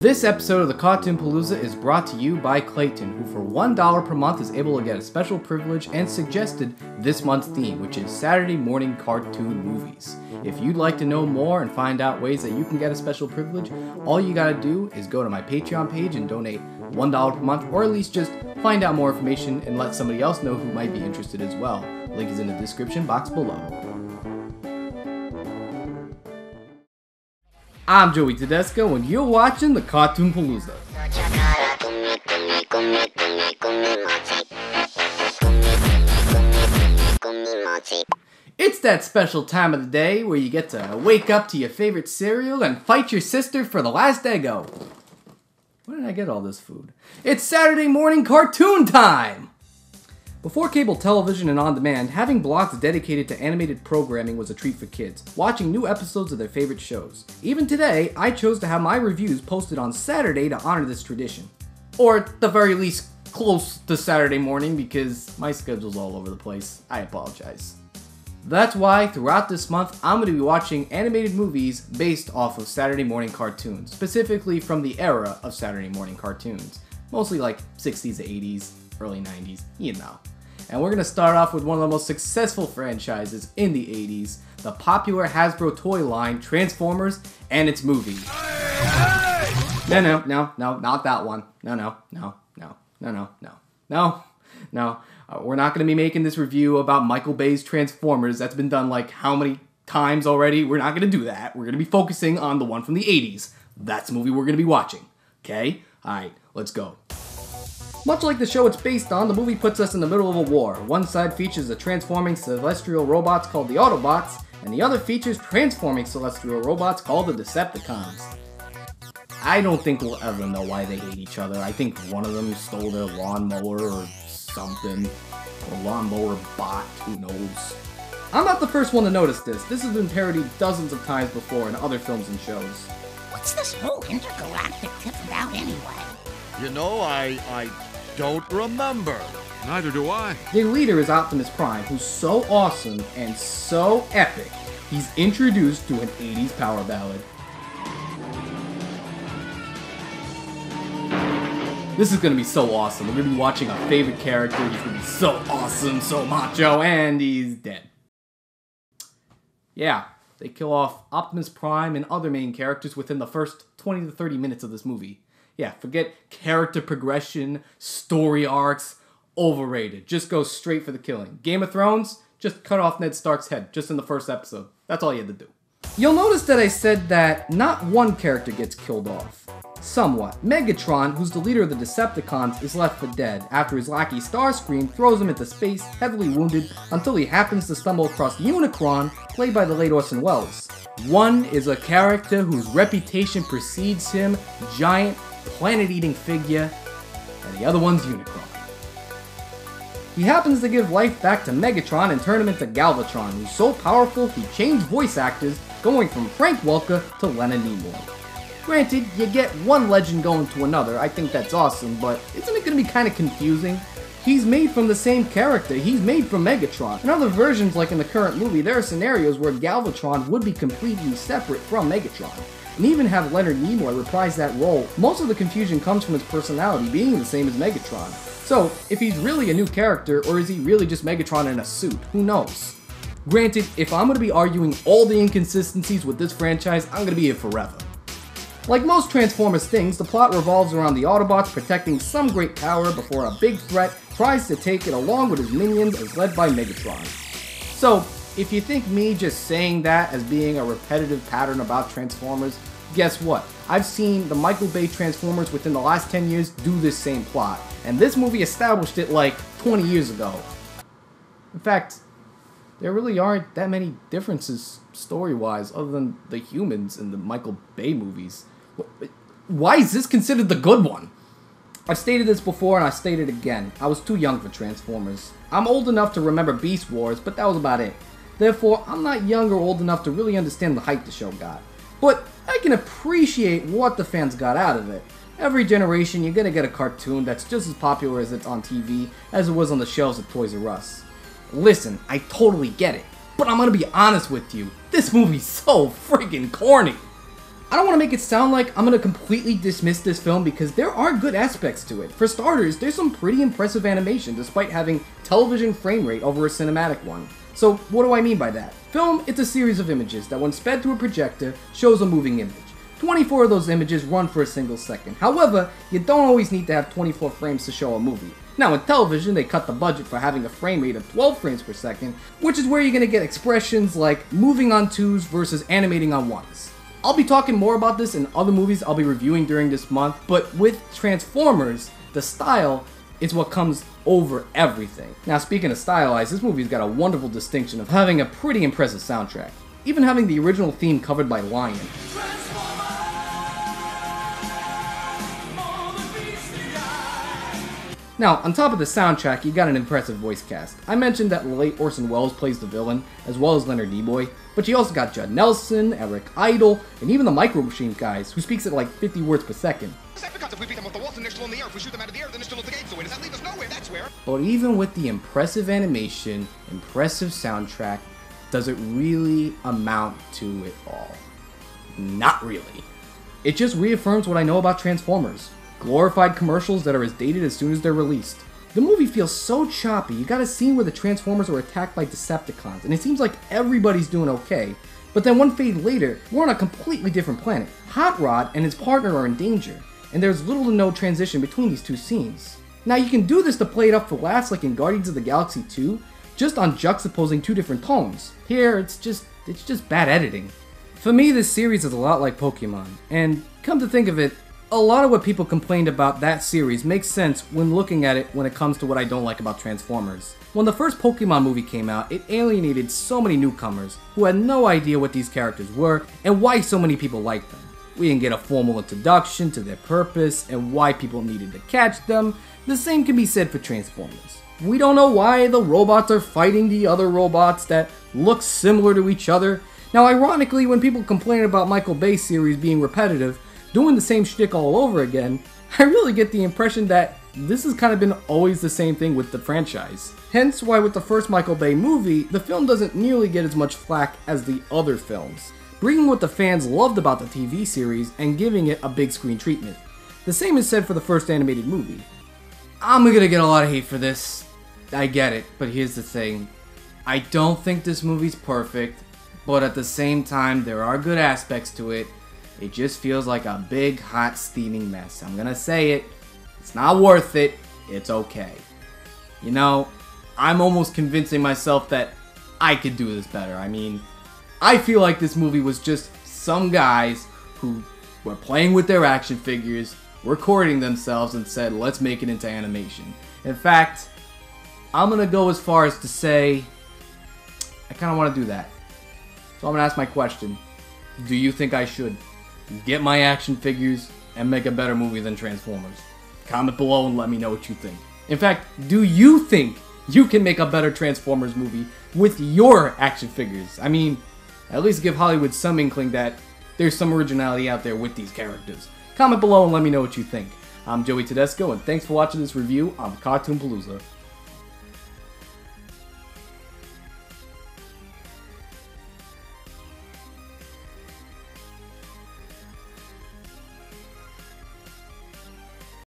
This episode of the Cartoon Palooza is brought to you by Clayton, who for $1 per month is able to get a special privilege and suggested this month's theme, which is Saturday morning cartoon movies. If you'd like to know more and find out ways that you can get a special privilege, all you gotta do is go to my Patreon page and donate $1 per month, or at least just find out more information and let somebody else know who might be interested as well. Link is in the description box below. I'm Joey.T.Cartoon.P and you're watching the Cartoon Palooza. It's that special time of the day where you get to wake up to your favorite cereal and fight your sister for the last Eggo. Where did I get all this food? It's Saturday morning cartoon time! Before cable television and on-demand, having blocks dedicated to animated programming was a treat for kids, watching new episodes of their favorite shows. Even today, I chose to have my reviews posted on Saturday to honor this tradition. Or at the very least, close to Saturday morning because my schedule's all over the place. I apologize. That's why, throughout this month, I'm going to be watching animated movies based off of Saturday morning cartoons, specifically from the era of Saturday morning cartoons. Mostly like 60s to 80s, early 90s, you know. And we're going to start off with one of the most successful franchises in the 80s, the popular Hasbro toy line, Transformers, and its movie. No, not that one. No. We're not going to be making this review about Michael Bay's Transformers. That's been done like how many times already? We're not going to do that. We're going to be focusing on the one from the 80s. That's the movie we're going to be watching. Okay? Alright, let's go. Much like the show it's based on, the movie puts us in the middle of a war. One side features the transforming celestial robots called the Autobots, and the other features transforming celestial robots called the Decepticons. I don't think we'll ever know why they hate each other. I think one of them stole their lawnmower or something. Or lawnmower bot, who knows. I'm not the first one to notice this. This has been parodied dozens of times before in other films and shows. What's this whole intergalactic tip about anyway? You know, I don't remember. Neither do I. The leader is Optimus Prime, who's so awesome and so epic, he's introduced to an 80s power ballad. This is gonna be so awesome. We're gonna be watching our favorite character. He's gonna be so awesome, so macho, and he's dead. Yeah, they kill off Optimus Prime and other main characters within the first 20 to 30 minutes of this movie. Yeah, forget character progression, story arcs, overrated. Just go straight for the killing. Game of Thrones, just cut off Ned Stark's head, just in the first episode. That's all you had to do. You'll notice that I said that not one character gets killed off. Somewhat. Megatron, who's the leader of the Decepticons, is left for dead after his lackey Starscream throws him into space, heavily wounded, until he happens to stumble across Unicron, played by the late Orson Welles. One is a character whose reputation precedes him, giant, planet-eating figure, and the other one's Unicron. He happens to give life back to Megatron and turn him into Galvatron, who's so powerful he changed voice actors, going from Frank Welker to Leonard Nimoy. Granted, you get one legend going to another, I think that's awesome, but isn't it going to be kind of confusing? He's made from the same character, he's made from Megatron. In other versions, like in the current movie, there are scenarios where Galvatron would be completely separate from Megatron. And even have Leonard Nimoy reprise that role, most of the confusion comes from his personality being the same as Megatron. So, if he's really a new character, or is he really just Megatron in a suit? Who knows? Granted, if I'm going to be arguing all the inconsistencies with this franchise, I'm going to be here forever. Like most Transformers things, the plot revolves around the Autobots protecting some great power before a big threat tries to take it along with his minions as led by Megatron. So, if you think me just saying that as being a repetitive pattern about Transformers, guess what? I've seen the Michael Bay Transformers within the last 10 years do this same plot, and this movie established it like 20 years ago. In fact, there really aren't that many differences story-wise other than the humans in the Michael Bay movies. Why is this considered the good one? I've stated this before and I state it again. I was too young for Transformers. I'm old enough to remember Beast Wars, but that was about it. Therefore, I'm not young or old enough to really understand the hype the show got. But I can appreciate what the fans got out of it. Every generation, you're gonna get a cartoon that's just as popular as it's on TV as it was on the shelves at Toys R Us. Listen, I totally get it, but I'm gonna be honest with you. This movie's so freaking corny. I don't want to make it sound like I'm going to completely dismiss this film because there are good aspects to it. For starters, there's some pretty impressive animation despite having television frame rate over a cinematic one. So what do I mean by that? Film, it's a series of images that when sped through a projector, shows a moving image. 24 of those images run for a single second. However, you don't always need to have 24 frames to show a movie. Now in television, they cut the budget for having a frame rate of 12 frames per second, which is where you're going to get expressions like moving on 2s versus animating on 1s. I'll be talking more about this in other movies I'll be reviewing during this month, but with Transformers, the style is what comes over everything. Now speaking of stylized, this movie's got a wonderful distinction of having a pretty impressive soundtrack, even having the original theme covered by Lion. Now, on top of the soundtrack, you got an impressive voice cast. I mentioned that late Orson Welles plays the villain, as well as Leonard Nimoy, but you also got Judd Nelson, Eric Idle, and even the Micro Machine guys, who speaks at like 50 words per second. But even with the impressive animation, impressive soundtrack, does it really amount to it all? Not really. It just reaffirms what I know about Transformers. Glorified commercials that are as dated as soon as they're released. The movie feels so choppy. You got a scene where the Transformers are attacked by Decepticons, and it seems like everybody's doing okay. But then one fade later, we're on a completely different planet. Hot Rod and his partner are in danger, and there's little to no transition between these two scenes. Now you can do this to play it up for laughs like in Guardians of the Galaxy 2, just on juxtaposing two different tones. Here, it's just bad editing. For me, this series is a lot like Pokemon, and come to think of it, a lot of what people complained about that series makes sense when looking at it when it comes to what I don't like about Transformers. When the first Pokemon movie came out, it alienated so many newcomers who had no idea what these characters were and why so many people liked them. We didn't get a formal introduction to their purpose and why people needed to catch them. The same can be said for Transformers. We don't know why the robots are fighting the other robots that look similar to each other. Now ironically, when people complain about Michael Bay's series being repetitive, doing the same shtick all over again, I really get the impression that this has kind of been always the same thing with the franchise. Hence why with the first Michael Bay movie, the film doesn't nearly get as much flack as the other films, bringing what the fans loved about the TV series and giving it a big screen treatment. The same is said for the first animated movie. I'm gonna get a lot of hate for this, I get it, but here's the thing. I don't think this movie's perfect, but at the same time there are good aspects to it. It just feels like a big, hot, steaming mess. I'm gonna say it. It's not worth it. It's okay. You know, I'm almost convincing myself that I could do this better. I mean, I feel like this movie was just some guys who were playing with their action figures, recording themselves, and said, let's make it into animation. In fact, I'm gonna go as far as to say, I kinda wanna do that. So I'm gonna ask my question. Do you think I should get my action figures and make a better movie than Transformers? Comment below and let me know what you think. In fact, do you think you can make a better Transformers movie with your action figures? I mean, at least give Hollywood some inkling that there's some originality out there with these characters. Comment below and let me know what you think. I'm Joey Tedesco, and thanks for watching this review on Cartoon Palooza.